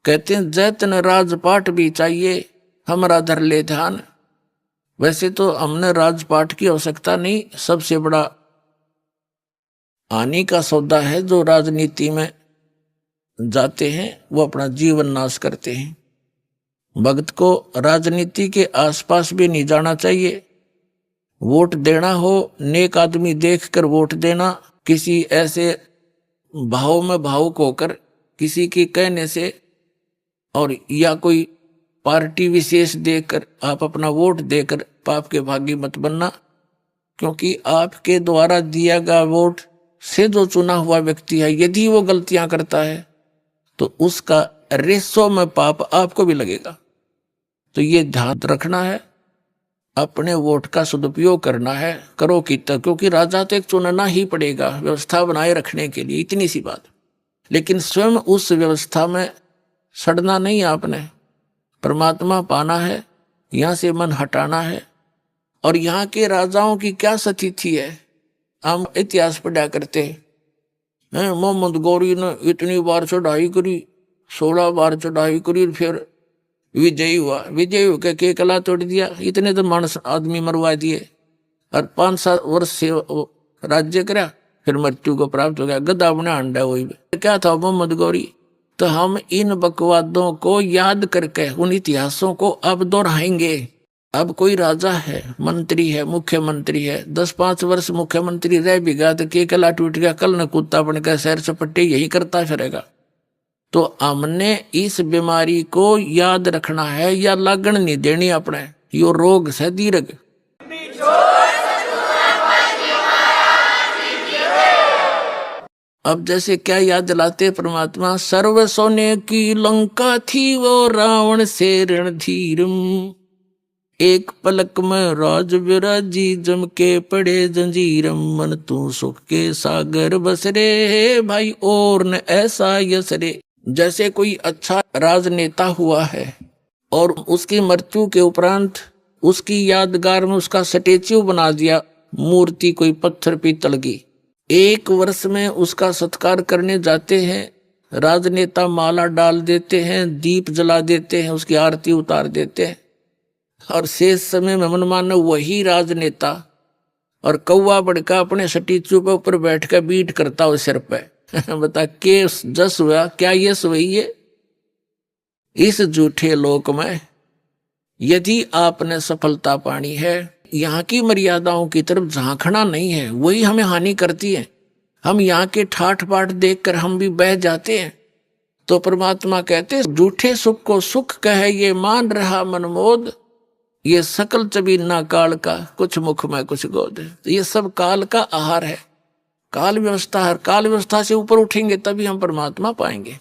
कहते हैं जैतन राजपाट भी चाहिए हमारा धर ले ध्यान। वैसे तो हमने राजपाट की आवश्यकता नहीं, सबसे बड़ा हानि का सौदा है जो राजनीति में जाते हैं वो अपना जीवन नाश करते हैं। भक्त को राजनीति के आसपास भी नहीं जाना चाहिए। वोट देना हो नेक आदमी देखकर वोट देना, किसी ऐसे भाव में भावुक होकर किसी के कहने से और या कोई पार्टी विशेष देकर आप अपना वोट देकर पाप के भागी मत बनना, क्योंकि आपके द्वारा दिया गया वोट से जो चुना हुआ व्यक्ति है यदि वो गलतियां करता है तो उसका रेसो में पाप आपको भी लगेगा। तो ये ध्यान रखना है, अपने वोट का सदुपयोग करना है, करो कितना, क्योंकि राजा तो एक चुनना ही पड़ेगा व्यवस्था बनाए रखने के लिए, इतनी सी बात। लेकिन स्वयं उस व्यवस्था में सड़ना नहीं, आपने परमात्मा पाना है, यहाँ से मन हटाना है। और यहाँ के राजाओं की क्या स्थिति है, हम इतिहास पढ़ा करते हैं। मोहम्मद गौरी ने इतनी बार चढ़ाई करी, 16 बार चढ़ाई करी, फिर विजयी हुआ, विजयी होकर के कला तोड़ दिया, इतने तो मानस आदमी मरवा दिए और 5-7 वर्ष से राज्य करा, फिर मृत्यु को प्राप्त हो गया, गधा बना अंडा। वही क्या था मोहम्मद गौरी। तो हम इन बकवादों को याद करके उन इतिहासों को अब दोहराएंगे। अब कोई राजा है, मंत्री है, मुख्यमंत्री है, 10-5 वर्ष मुख्यमंत्री रह भी गया तो के कला टूट गया, कल न कुत्ता बनकर सैर सपट्टे यही करता फिरेगा। तो हमने इस बीमारी को याद रखना है या लागण नहीं देनी अपने, यो रोग से दीर्घ। अब जैसे क्या याद दिलाते परमात्मा, सर्व सोने की लंका थी वो रावण से रणधीरम, एक पलक में राज विराजी जम के पड़े जंजीरम, मन तू सुख के सागर बसरे भाई और न ऐसा यसरे। जैसे कोई अच्छा राजनेता हुआ है और उसकी मृत्यु के उपरांत उसकी यादगार में उसका स्टैच्यू बना दिया, मूर्ति कोई पत्थर पीतल की, 1 वर्ष में उसका सत्कार करने जाते हैं, राजनेता माला डाल देते हैं, दीप जला देते हैं, उसकी आरती उतार देते हैं, और शेष समय में मनमाना वही राजनेता और कौवा बड़का अपने स्टैच्यू पर ऊपर बैठ कर बीट करता हो सिर पे। बता के जस हुआ क्या ये हुई है। इस झूठे लोक में यदि आपने सफलता पानी है, यहाँ की मर्यादाओं की तरफ झांकना नहीं है, वही हमें हानि करती है। हम यहाँ के ठाठ बाट देखकर हम भी बह जाते हैं। तो परमात्मा कहते झूठे सुख को सुख कहे ये मान रहा मनमोद, ये सकल चबीना काल का कुछ मुख में कुछ गोद। तो ये सब काल का आहार है, काल व्यवस्था है। काल व्यवस्था से ऊपर उठेंगे तभी हम परमात्मा पाएंगे।